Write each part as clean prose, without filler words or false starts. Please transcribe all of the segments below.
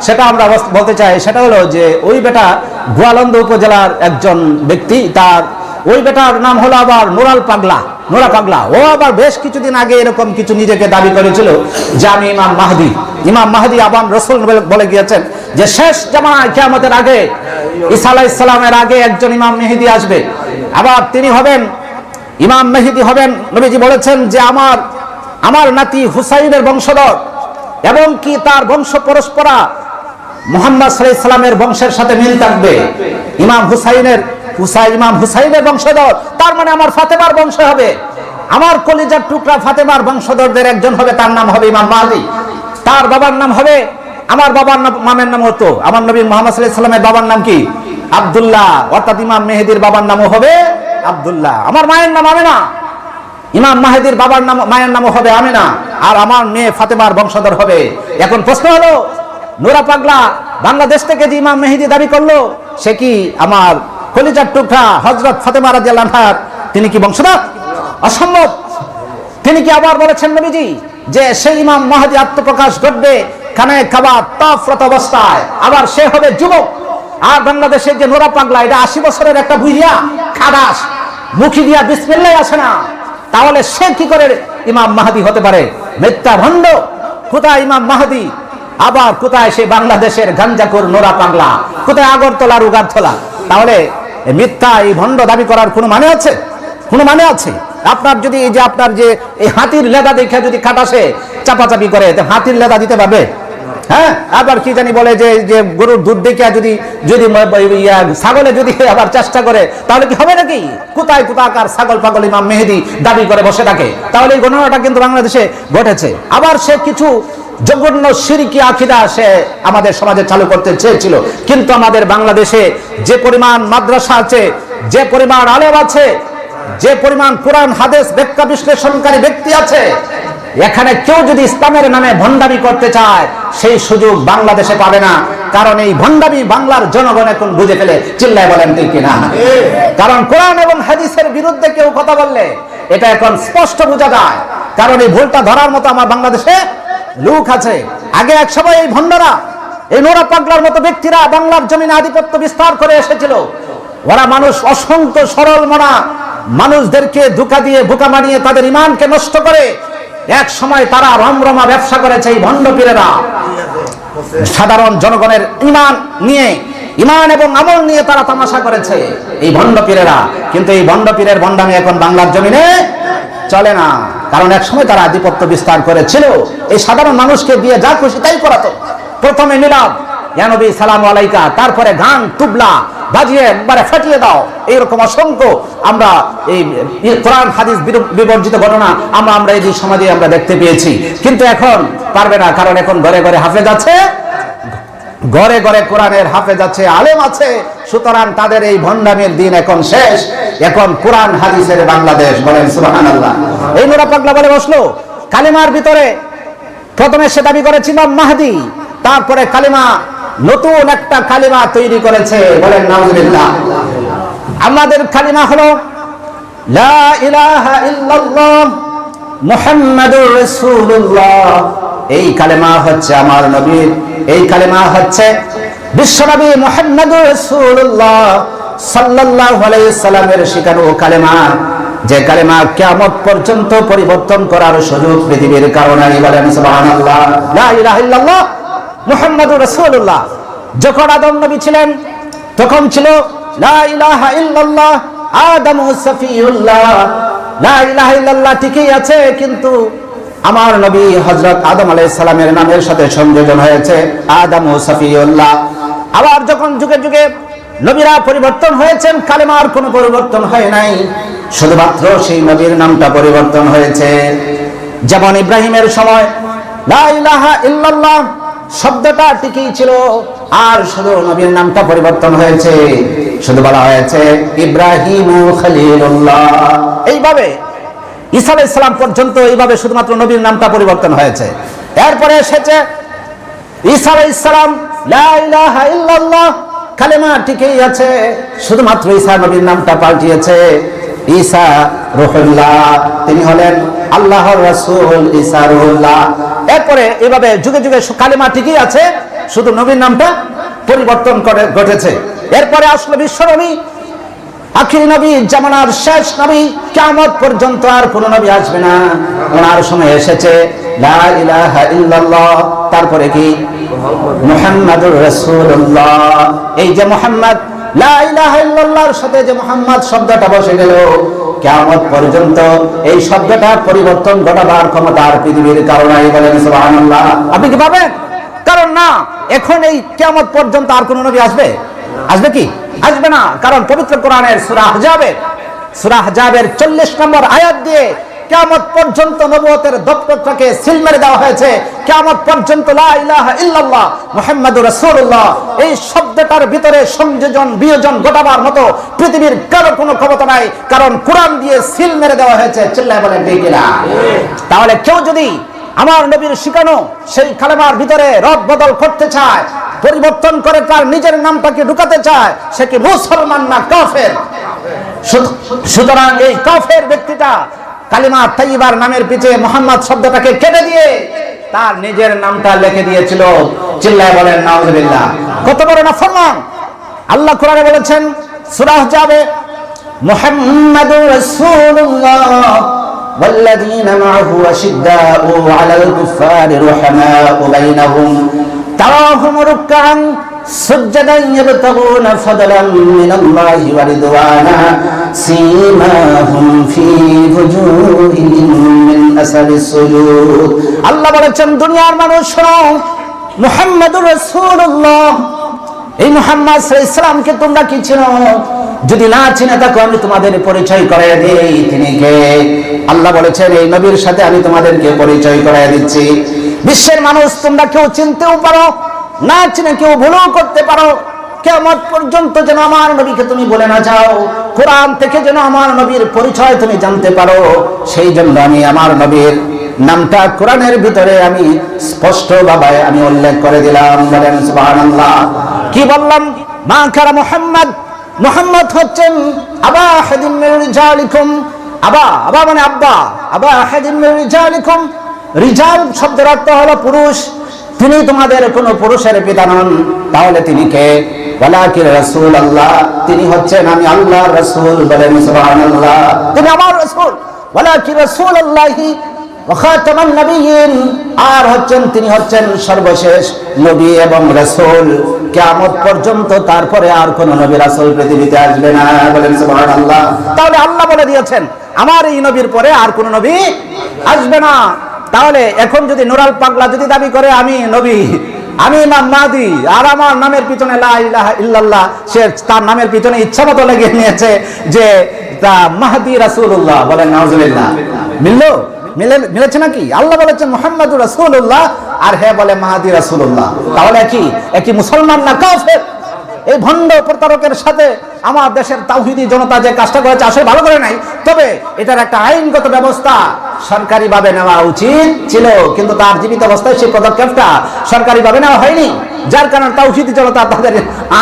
সেটা আমরা বলতে চাই, সেটা হলো যে ওই বেটা গোয়ালন্দ উপজেলার একজন ব্যক্তি, তার ওই বেটার নাম হলো আবার নোরা পাগলা। ও আবার বেশ কিছুদিন আগে এরকম কিছু নিজেকে দাবি করেছিল যে আমি ইমাম মাহদি আবান রসুল বলে গিয়েছেন যে শেষ জামানায় কিয়ামতের আগে ঈসা আলাইহিস সালামের আগে একজন ইমাম মেহেদী আসবে, আবার তিনি হবেন ইমাম মেহেদী হবেন। নবীজি বলেছেন যে আমার নাতি হুসাইনের বংশধর এবং কি তার বংশ পরস্পরা মুহাম্মদ সাল্লাল্লাহু আলাইহি সাল্লামের বংশের সাথে মিল থাকবে। ইমাম হুসাইনের বংশধর, তার মানে আমার ফাতেমার বংশ হবে, আমার কলিজার টুকরা ফাতেমার বংশধরদের একজন হবে, তার নাম হবে ইমাম মাহদী। তার বাবার নাম হবে, আমার বাবার নামের নাম হতো, আমার নবী মুহাম্মদ সাল্লাল্লাহু আলাইহি সাল্লামের বাবার নাম কি? আব্দুল্লাহ, অর্থাৎ ইমাম মেহেদীর বাবার নামও হবে আব্দুল্লাহ। আমার মায়ের নাম আমিনা, ইমাম মাহদীর বাবার নাম মায়ের নামও হবে আমিনা, আর আমার মেয়ে ফাতেমার বংশধর হবে। এখন প্রশ্ন হলো, নোরা পাগলা বাংলাদেশ থেকে যে ইমাম মেহেদী দাবি করলো, সে কি আমার কলিজার টুকরা হযরত ফাতেমা রাদিয়াল্লাহু আনহার তিনি কি বংশধর? অসম্ভব। তিনি কি আবার বলেছেন নবীজি যে সেই ইমাম মাহদী আত্মপ্রকাশ ঘটবে খানায় কাবা তাওয়াফরত অবস্থায়, আবার সে হবে যুবক। আর বাংলাদেশের যে নোরা পাগলা, এটা 80 বছরের একটা বুইড়া খাদাস, মুখি দিয়া বিসমিল্লাহ আসে না, তাহলে সে কি করে ইমাম মাহদী হতে পারে? মিথ্যা ভণ্ড। কোথায় ইমাম মাহদী, আবার কোথায় সেই বাংলাদেশের গাঞ্জাখোর নোরা পাগলা, কোথায় আগরতলার উগারতলা? তাহলে মিথ্যা এই ভণ্ড দাবি করার কোনো মানে আছে? কোনো মানে আছে? আপনার যদি এই যে আপনার যে এই হাতির লেদা দেখে যদি খাটাসে চাপাচাপি করে, হাতির লেদা দিতে পারবে? হ্যাঁ, আবার কি জানি বলে যে গরুর দুধ দেখে যদি ছাগলে যদি আবার চেষ্টা করে, তাহলে কি হবে নাকি? কোথাকার ছাগল পাগল ইমাম মেহেদী দাবি করে বসে থাকে। তাহলে এই ঘটনাটা কিন্তু বাংলাদেশে ঘটেছে। আবার সে কিছু জঘন্য শিরকি আকীদা সে আমাদের সমাজে চালু করতে চেয়েছিল, কিন্তু আমাদের বাংলাদেশে যে পরিমাণ মাদ্রাসা আছে, যে পরিমাণ আলেম আছে, যে পরিমাণ কোরআন হাদিস ব্যাখ্যা বিশ্লেষণকারী ব্যক্তি আছে, এখানে কেউ যদি ইসলামের নামে ভণ্ডামি করতে চায়, সেই সুযোগ বাংলাদেশে পাবে না। কারণ এই ভণ্ডামি বাংলার জনগণ এখন বুঝে ফেলে। চিল্লায় বলেন ঠিক কিনা? কারণ কোরআন এবং হাদিসের বিরুদ্ধে কেউ কথা বললে এটা এখন স্পষ্ট বোঝা যায়। কারণ এই ভুলটা ধরার মতো আমার বাংলাদেশে লোক আছে। আগে এক সময় এই ভণ্ডরা, এই নোরা পাগলার মতো ব্যক্তিরা বাংলার জমিনে আধিপত্য বিস্তার করে এসেছিল। ওরা অসংখ্য সরল মনা মানুষদেরকে ধোঁকা দিয়ে বোকা বানিয়ে তাদের ইমানকে নষ্ট করে এক সময় তারা রমরমা ব্যবসা করেছে। এই ভণ্ড পীরেরা সাধারণ জনগণের ইমান এবং আমল নিয়ে তারা তামাশা করেছে, এই ভণ্ড পীরেরা। কিন্তু এই ভণ্ড পীরের ভণ্ডামি এখন বাংলার জমিনে চলে না, কারণ এক সময় তারা আধিপত্য বিস্তার করেছিল। এই সাধারণ মানুষকে দিয়ে যা খুশি তাই করাতো। প্রথমে মিলাদ, ইয়া নবী সালাম আলাইকা, তারপরে গান তুবলা বাজিয়ে একবারে ফাটিয়ে দাও, এইরকম অসংখ্য আমরা এই কোরআন হাদিস বিবর্জিত ঘটনা আমরা এই সমাজে আমরা দেখতে পেয়েছি। কিন্তু এখন পারবে না, কারণ এখন ঘরে ঘরে হাফেজ আছে, ঘরে ঘরে কোরআনের হাফেজ আছে, আলেম আছে। সুতরাং তাদের এই ভণ্ডামির দিন এখন শেষ। এখন কোরআন হাদিসের বাংলাদেশ। বলেন সুবহানাল্লাহ। এই নোরা পাগলা বলে বসলো কালিমার ভিতরে প্রথমে সে দাবি করেছে ইমাম মাহদী, তারপরে কালিমা নতুন একটা কালিমা তৈরি করেছে। বলেন নাউজুবিল্লাহ। আমাদের কালিমা হলো লা ইলাহা ইল্লাল্লাহ মুহাম্মাদুর রাসূলুল্লাহ। এই কালিমা হচ্ছে আমার নবীর, এই কালিমা হচ্ছে বিশ্বনবী মুহাম্মাদুর রাসূলুল্লাহ সাল্লাল্লাহু আলাইহি সাল্লামের শিখানো কালিমা, যে কালিমা কিয়ামত পর্যন্ত পরিবর্তন করার সুযোগ পৃথিবীর কারণে। বলেন সুবহানাল্লাহ। লা ইলাহা ইল্লাল্লাহ মুহাম্মাদুর রাসূলুল্লাহ। যখন আদম নবী ছিলেন তখন ছিল লা ইলাহা ইল্লাল্লাহ আদমু সাফিউল্লাহ। লা ইলাহা ইল্লাল্লাহ ঠিকই আছে, কিন্তু আমার নবী হযরত আদম আলাইহিস সালামের নামের সাথে সংযোজন হয়েছে আদমু সাফিউল্লাহ। আবার যখন যুগে যুগে নবীরা পরিবর্তন হয়েছেন, কালেমার কোনো পরিবর্তন হয় নাই, শুধুমাত্র সেই নবীর নামটা পরিবর্তন হয়েছে। যেমন ইব্রাহিমের সময় লা ইলাহা ইল্লাল্লাহ শব্দটা ঠিকই ছিল, আর শুধু নবীর নামটা পরিবর্তন হয়েছে, শুধু বলা হয়েছে ইব্রাহিমু খলিলুল্লাহ। এইভাবে ঈসা আলাইহিস সালাম পর্যন্ত এইভাবে শুধুমাত্র নবীর নামটা পরিবর্তন হয়েছে। এরপরে এসেছে ঈসা আলাইহিস সালাম, লা ইলাহা ইল্লাল্লাহ কালেমা ঠিকই আছে, শুধুমাত্র ঈসা নবীর নামটা পাল্টিয়েছে। ঈসা রূহুল্লাহ, তিনি হলেন আল্লাহর রাসূল ঈসা রূহুল্লাহ। এরপরে এভাবে যুগে যুগে কালেমা ঠিকই আছে, শুধু নবীর নামটা পরিবর্তন ঘটেছে। এরপরে আসলো বিশ্বনবী, আখির নবী, জামানার শেষ নবী, কিয়ামত পর্যন্ত আর কোন নবী আসবে না। ওনার সময় এসেছে লা ইলাহা ইল্লাল্লাহ, তারপরে কি মুহাম্মাদুর রাসূলুল্লাহ। এই যে মুহাম্মদ, লা ইলাহা ইল্লাল্লাহর সাথে যে মুহাম্মদ শব্দটা বসে গেল, কিয়ামত পর্যন্ত এই শব্দটা পরিবর্তন ঘটাবার ক্ষমতা আর পৃথিবীর কারণে। বলেন সুবহানাল্লাহ। আপনি কি পাবেন? কারণ না, এখন এই কিয়ামত পর্যন্ত আর কোন নবী আসবে? আসবে কি? আসবে না। কারণ পবিত্র কোরআনের সূরা আহজাবের 40 নম্বর আয়াত দিয়ে কিয়ামত পর্যন্ত নবুয়তের দপ্তরটাকে সিল মেরে দেওয়া হয়েছে। কিয়ামত পর্যন্ত লা ইলাহা ইল্লাল্লাহ মুহাম্মাদুর রাসূলুল্লাহ এই শব্দটার ভিতরে সংযোজন বিয়োজন ঘটাবার মতো পৃথিবীর কারো কোনো ক্ষমতা নাই, কারণ কোরআন দিয়ে সিল মেরে দেওয়া হয়েছে। চিল্লায় বলেন ঠিক কিনা? তাহলে কেউ যদি আমার নবীর শিখানো সেই কালেমার ভিতরে রদ বদল করতে চায়, পরিবর্তন করে তার নিজের নামটাকে ঢুকাতে চায়, সে কি মুসলমান না কাফের? সুতরাং এই কাফের ব্যক্তিটা কালিমা তাইয়্যিবার নামের পিছে মুহাম্মদ শব্দটাকে কেটে দিয়ে তার নিজের নামটা লিখে দিয়েছিল। চিল্লায় বলেন নাউজুবিল্লাহ। কত বড় নাফরমান! আল্লাহ কোরআনে বলেছেন সূরা আহজাবে, মুহাম্মাদুর রাসূলুল্লাহ والذين معه أشداء على الكفار رحماء بينهم تراهم ركعا سجدا يبتغون فضلا من الله ورضوانا سيماهم في وجوههم من أثر السجود। আল্লাহ বলেছেন দুনিয়ার মানুষ শোনো, মুহাম্মাদুর রাসূলুল্লাহ, এই মুহাম্মদ সাল্লাল্লাহু আলাইহি সাল্লামকে তোমরা কি চিনো? যদি না চিনে থাকো আমি তোমাদের পরিচয় করাইয়া দেই তিনি কে। আল্লাহ বলেছেন এই নবীর সাথে আমি তোমাদেরকে পরিচয় করাইয়া দিচ্ছি। বিশ্বের মানুষ তোমরা কেউ চিনতেও পারো, না চিনে কেউ ভুলও করতে পারো। কিয়ামত পর্যন্ত যেন আমার নবীকে তুমি বলে না যাও, কোরআন থেকে যেন আমার নবীর পরিচয় তুমি জানতে পারো, সেই জন্য আমি আমার নবীর নামটা কোরআনের ভিতরে আমি স্পষ্টভাবে আমি উল্লেখ করে দিলাম। বলেন সুবহানাল্লাহ। কি বললাম? মা কারা মুহাম্মদ, মুহাম্মদ হচ্ছেন আবা আহাদিন মিন রিজালিকুম। আবা, আবা মানে আব্বা, আবা আহাদিন মিন রিজালিকুম। রিজাল শব্দের অর্থ হলো পুরুষ। তিনি তোমাদের কোন পুরুষের পিতা নন। তাহলে তিনি কে? ওয়ালাকিন রাসূলুল্লাহ, তিনি হচ্ছেন আমি আল্লাহর রাসূল। বলেন সুবহানাল্লাহ। তিনি আমার রাসূল। ওয়ালাকিন রাসূলুল্লাহি ওয়া খাতামান নবিয়্যিন, আর হচ্ছেন তিনি হচ্ছেন সর্বশেষ নবী এবং রাসূল। কিয়ামত পর্যন্ত তারপরে আর কোন নবী রাসূল পৃথিবীতে আসবে না। বলেন সুবহানাল্লাহ। তাহলে আল্লাহ বলে দিয়েছেন আমার এই নবীর পরে আর কোন নবী আসবে না। তাহলে এখন যদি নুরাল পাগলা যদি দাবি করে আমি নবী, আমি ইমাম মাহদী, আর আমার নামের পিছনে লা ইলাহা ইল্লাল্লাহ, সে তার নামের পিছনে ইচ্ছামতো লাগিয়ে নিয়েছে যে তা মাহদী রাসূলুল্লাহ। বলেন নাউজুবিল্লাহ। মিলেছে নাকি? আল্লাহ বলেছেন মুহাম্মাদুর রাসূলুল্লাহ, আর হে বলে মাহদী রাসূলুল্লাহ। তাহলে কি মুসলমান না কাফের? এই ভণ্ড প্রতারকের সাথে আমার দেশের তাওহীদি জনতা যে কাজটা করেছে আসলে ভালো করে নাই, তবে এটার একটা আইনগত ব্যবস্থা সরকারিভাবে নেওয়া উচিত ছিল, কিন্তু তার জীবিত অবস্থায় সেই পদক্ষেপটা সরকারিভাবে নেওয়া হয়নি, যার কারণে তাওহীদি জনতা তাদের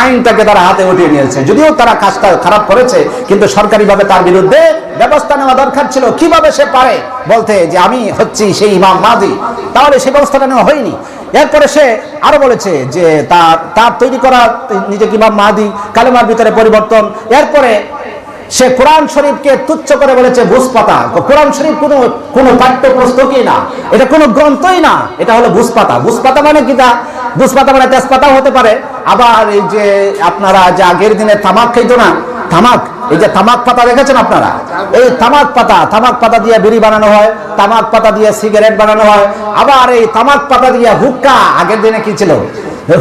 আইনটাকে তারা হাতে উঠিয়ে নিয়েছে। যদিও তারা কাজটা খারাপ করেছে, কিন্তু সরকারিভাবে তার বিরুদ্ধে ব্যবস্থা নেওয়া দরকার ছিল। কিভাবে সে পারে বলতে যে আমি হচ্ছি সেই ইমাম মাহদী? তাহলে সেই ব্যবস্থাটা নেওয়া হয়নি। এরপরে সে আরো বলেছে যে তার তৈরি করা নিজে ইমাম মাহদী, কালেমার ভিতরে পরিবর্তন। এরপরে সে কোরআন শরীফকে তুচ্ছ করে বলেছে ভুসপাতা। কোরআন শরীফ কোনো পাঠ্য পুস্তকই না, এটা কোনো গ্রন্থই না, এটা হলো ভুসপাতা। ভুসপাতা মানে কি? ভুসপাতা মানে তেজপাতাও হতে পারে। আবার এই যে আপনারা যে আগের দিনে তামাক খাইতো না, তামাক, এই যে তামাক পাতা দেখেছেন আপনারা, এই তামাক পাতা দিয়ে বিড়ি বানানো হয়, তামাক পাতা দিয়ে সিগারেট বানানো হয়, আবার এই তামাক পাতা দিয়ে হুক্কা, আগের দিনে কি ছিল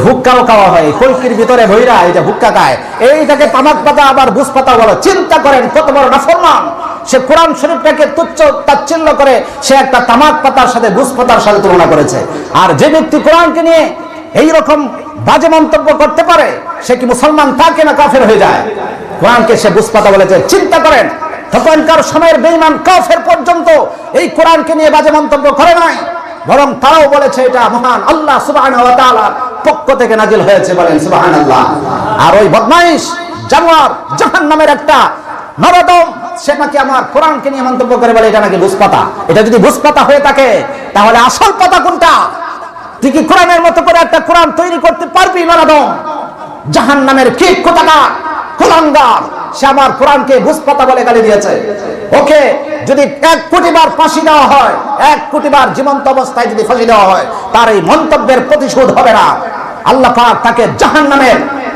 হুক্কাও খাওয়া হয়, কলকির ভিতরে ভৈরা এই যে হুক্কা খায়, এইটাকে তামাক পাতা আবার বুস পাতা বলে। চিন্তা করেন কত বড় নাফরমান! সে কোরআন শরীফটাকে তুচ্ছ তাচ্ছিল্য করে সে একটা তামাক পাতার সাথে বুস পাতার সাথে তুলনা করেছে। আর যে ব্যক্তি কোরআনকে নিয়ে এইরকম বাজে মন্তব্য করতে পারে সে কি মুসলমান থাকে না কাফের হয়ে যায়? কোরআনকে সে বুস পাতা বলেছে। চিন্তা করেন তখনকার সময়ের বেঈমান কাফের পর্যন্ত এই কোরআনকে নিয়ে বাজে মন্তব্য করে নাই, বরং তারাও বলেছে এটা মহান আল্লাহ সুবহানাহু ওয়া তাআলার পক্ষ থেকে নাজিল হয়েছে। বলেন সুবহানাল্লাহ। আর ওই বদমাইশ জানোয়ার জাহান্নামের একটা নরদম সে নাকি আমার কোরআনকে নিয়ে মন্তব্য করে বলে এটা নাকি বুস পাতা। এটা যদি বুস পাতা হয়ে থাকে তাহলে আসল পাতা কোনটা? তুই কি কোরআনের মতো করে একটা কোরআন তৈরি করতে পারবি? নরাদম জাহান্নামের কীট কোথাকার কুলাঙ্গার, সে আমার কোরআনকে বুঝপাতা বলে গালি দিয়েছে। ওকে যদি 1 কোটি বার ফাঁসি দেওয়া হয়, 1 কোটি বার জীবন্ত অবস্থায় যদি ফাঁসি দেওয়া হয়, তার এই মন্তব্যের প্রতিশোধ হবে না। আল্লাহ পাক তাকে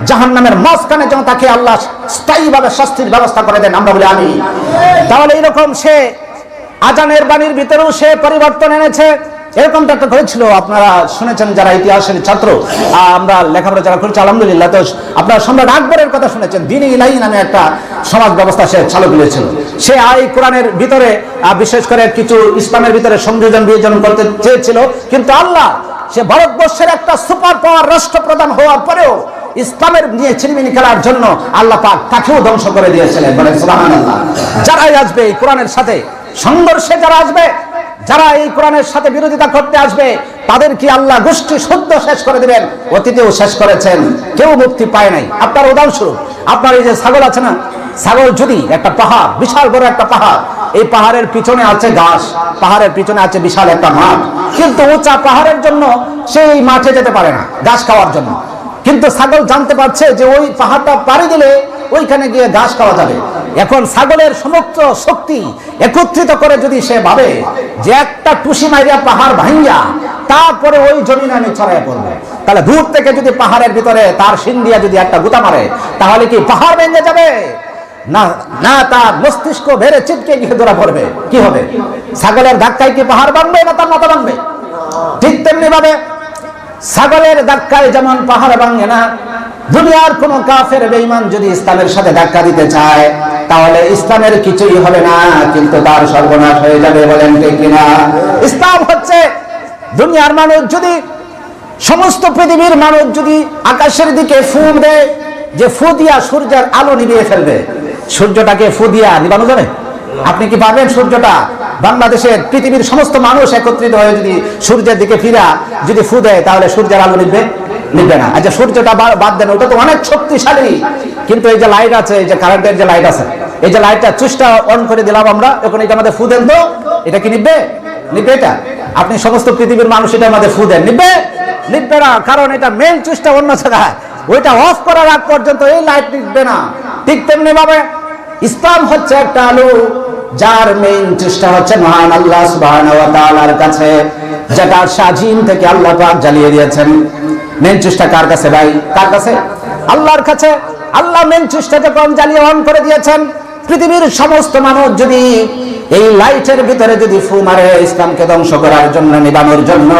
জাহান্নামের মাঝখানে যেন তাকে আল্লাহ স্থায়ীভাবে শাস্তির ব্যবস্থা করে দেন, আমরা বলি আমিন। তাহলে এরকম সে আজানের বাণীর ভিতরেও সে পরিবর্তন এনেছে। এরকমটা একটা করেছিল, আপনারা শুনেছেন যারা ইতিহাসের ছাত্র, আমরা লেখাপড়া যারা করেছি আলহামদুলিল্লাহ, তো আপনারা সম্রাট আকবরের কথা শুনেছেন। দ্বীন ইলাহি নামে একটা সমাজ ব্যবস্থা সে চালু করেছিল। সে এই কোরআনের ভিতরে বিশেষ করে কিছু ইসলামের ভিতরে সংযোজন বিয়োজন করতে চেয়েছিল, কিন্তু আল্লাহ সে ভারতবর্ষের একটা সুপার পাওয়ার রাষ্ট্রপ্রধান হওয়ার পরেও ইসলামের নিয়ে ছিনিমিনি খেলার জন্য আল্লাহ পাক তাকেও ধ্বংস করে দিয়েছিলেন। বলেন সুবহানাল্লাহ। যারাই আসবে এই কোরআনের সাথে সংঘর্ষে, যারা আসবে, যারা এই কোরআনের সাথে বিরোধিতা করতে আসবে, তাদের কি আল্লাহ গোষ্ঠী শুদ্ধ শেষ করে দিবেন। অতীতেও শেষ করেছেন, কেউ মুক্তি পায় নাই। আপনার উদাহরণস্বরূপ, আপনার এই যে ছাগল আছে না, ছাগল যদি একটা পাহাড়, বিশাল বড় একটা পাহাড়, এই পাহাড়ের পিছনে আছে ঘাস, পাহাড়ের পিছনে আছে বিশাল একটা মাঠ, কিন্তু উঁচা পাহাড়ের জন্য সেই মাঠে যেতে পারে না ঘাস খাওয়ার জন্য। কিন্তু ছাগল জানতে পারছে যে ওই পাহাড়টা পাড়ি দিলে ওইখানে গিয়ে ঘাস খাওয়া যাবে। এখন ছাগলের সমস্ত শক্তি একত্রিত করে যদি সে ভাবে যে একটা টুসি মাইরিয়া পাহাড় ভাঙ্গা তারপরে ওই জমিনে আমি ছড়াইয়া পড়বে, তাহলে দূর থেকে যদি পাহাড়ের ভিতরে তার শিং দিয়া যদি একটা গুতা মারে, তাহলে কি পাহাড় ভেঙে যাবে? না না, তার মস্তিষ্ক বেড়ে চিটকে গিয়ে ধরা পড়বে। কি হবে? ছাগলের ধাক্কায় কি পাহাড় ভাঙবে না তার মাথা ভাঙবে? ঠিক তেমনি ভাবে ছাগলের ধাক্কায় যেমন পাহাড় ভাঙে না, দুনিয়ার কোন কাফের বেঈমান যদি ইসলামের সাথে ধাক্কা দিতে চায়, তাহলে ইসলামের কিছুই হবে না, কিন্তু তার সর্বনাশ হয়ে যাবে। বলেন ঠিক কিনা? ইসলাম হচ্ছে দুনিয়ার মানুষ যদি, সমস্ত পৃথিবীর মানুষ যদি আকাশের দিকে ফু দেয়, যে ফু দিয়া সূর্যের আলো নিভিয়ে ফেলবে, সূর্যটাকে ফু দিয়া নিবানো যাবে? আপনি কি পারবেন? সূর্যটা বাংলাদেশের পৃথিবীর সমস্ত মানুষ একত্রিত হয়ে যদি সূর্যের দিকে ফিরা যদি ফু দেয়, তাহলে সূর্যের আলো নিবে? নিবে না। আচ্ছা সূর্যটা বাদ দেন, ওটা তো অনেক শক্তিশালী, কিন্তু এই যে লাইট আছে, এই যে কারেন্টের যে লাইট আছে, এই যে লাইটটা সুইচটা অন করে দিলাম আমরা, এখন এটা আমাদের ফু দেন, তো এটা কি নিবে? নিবে? এটা আপনি সমস্ত পৃথিবীর মানুষ এটা আমাদের ফু দেন, নিবে? নিবে না, কারণ এটা মেইন সুইচটা অন্য জায়গায়, ওইটা অফ করার আগ পর্যন্ত এই লাইট নিবে না। ঠিক তেমনি ভাবে ইসলাম হচ্ছে একটা আলো, যার মেইন চেষ্টা হচ্ছে মহান আল্লাহ সুবহানাহু ওয়া তাআলার কাছে, যেটা স্বাধীন থেকে আল্লাহ পাক জ্বালিয়ে দিয়েছেন। মেইন চেষ্টা কার কাছে ভাই? কার কাছে? আল্লাহর কাছে। আল্লাহ মেইন চেষ্টা যখন জ্বালিয়ে অন করে দিয়েছেন, পৃথিবীর সমস্ত মানুষ যদি এই লাইটের ভিতরে যদি ফু মারে ইসলামকে ধ্বংস করার জন্য, নিবানোর জন্য,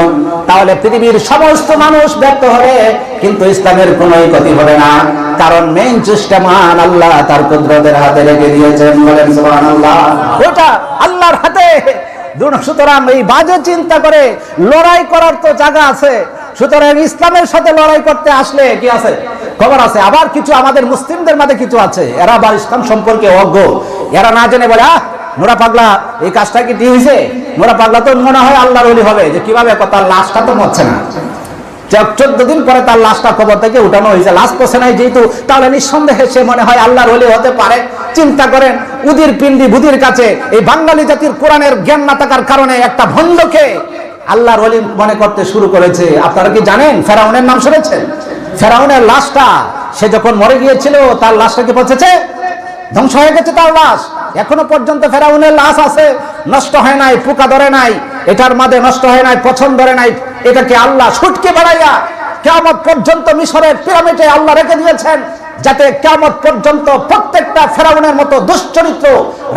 তাহলে পৃথিবীর সমস্ত মানুষ ব্যর্থ হবে, কিন্তু ইসলামের কোনো ক্ষতি হবে না, কারণ মেইন চেষ্টা মহান আল্লাহ তার কুদরতের হাতে রেখে দিয়েছেন। বলেন সুবহানাল্লাহ। ওটা আল্লাহর হাতে। সুতরাং এই বাজে চিন্তা করে লড়াই করার তো জায়গা আছে। সুতরাং ইসলামের সাথে লড়াই করতে আসলে কি আছে? খবর আছে। আবার কিছু আমাদের মুসলিমদের মাঝে কিছু আছে, এরা আবার ইসলাম সম্পর্কে অজ্ঞ, এরা না জেনে বলে নোরা পাগলা এই কাজটা কি ঠিক হয়েছে? নোরা পাগলা তো মনে হয় আল্লাহর ওলি হবে, যে কিভাবে তার লাশটা তো মরছে না, 14 দিন পরে তার লাশটা কবর থেকে উঠানো হয়েছে, লাশ পচে নাই যেহেতু, তাহলে নিঃসন্দেহে সে মনে হয় আল্লাহর ওলি হতে পারে। চিন্তা করেন, উদির পিন্ডি বুদির কাছে এই বাঙালি জাতির কোরআনের জ্ঞান না থাকার কারণে একটা ভণ্ডকে আল্লাহর ওলি মনে করতে শুরু করেছে। আপনারা কি জানেন ফেরাউনের নাম শুনেছেন? ফেরাউনের লাশটা সে যখন মরে গিয়েছিল, তার লাশটা কি পচেছে? ধ্বংস হয়ে গেছে তার লাশ। এখনো পর্যন্ত ফেরাউনের লাশ আছে, নষ্ট হয় নাই, পোকা ধরে নাই, এটার মাঝে নষ্ট হয় নাই, পছন্দ ধরে নাই। এটাকে আল্লাহ ছুটকে বাড়াইয়া কিয়ামত পর্যন্ত মিশরের পিরামিডে আল্লাহ রেখে দিয়েছেন, যাতে কিয়ামত পর্যন্ত প্রত্যেকটা ফেরাউনের মতো দুশ্চরিত্র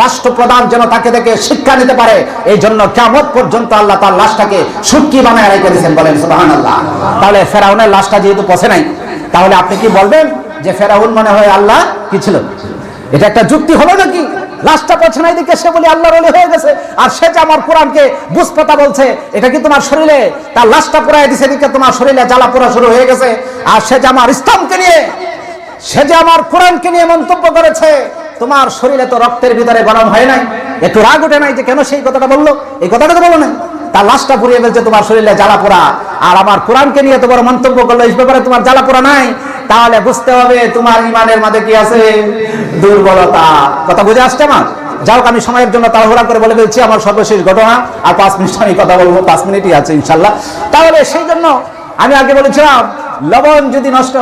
রাষ্ট্রপ্রধান যেন তাকে দেখে শিক্ষা নিতে পারে। এই জন্য কিয়ামত পর্যন্ত আল্লাহ তার লাশটাকে সুটকি বানায় রেখে দিয়েছেন। বলেন সুবহানাল্লাহ। তাহলে ফেরাউনের লাশটা যেহেতু পচে নাই, তাহলে আপনি কি বলবেন যে ফেরাউন মনে হয় আল্লাহ কি ছিল? এটা একটা যুক্তি হলো নাকি? লাশটা পচে নাই দিকে সে বলে আল্লাহর ওলি হয়ে গেছে, আর সে যে আমার কোরআনকে বুঝপাতা বলছে, এটা কি তোমার শরীরে তার লাশটা পুরাই দিছে দিকে তোমার শরীরে জ্বালা পোড়া শুরু হয়ে গেছে। আর সে যে আমার ইসলামকে নিয়ে, সে যে আমার কোরআনকে নিয়ে মন্তব্য করেছে, তোমার শরীরে তো রক্তের ভিতরে গরম হয় নাই, একটু রাগ ওঠে নাই যে কেন সেই কথাটা বললো? এই কথাটা তো বলো না, তার লাশটা পুড়িয়ে ফেলছে তোমার শরীরে জ্বালা পোড়া, আর আমার কোরআনকে নিয়ে তো বড় মন্তব্য করলো, এই ব্যাপারে তোমার জ্বালা পোড়া নাই। তাহলে বুঝতে হবে তোমার ইমানের মাঝে কি আছে? দুর্বলতা। কথা বুঝে আসছে আমার? যাই হোক, আমি সময়ের জন্য তাড়াহুড়া করে বলে ফেলছি আমার সর্বশেষ ঘটনা, আর 5 মিনিট আমি কথা বলবো, 5 মিনিটই আছে ইনশাল্লাহ। তাহলে সেই জন্য আমি আগে বলেছিলাম লবণ যদি নষ্ট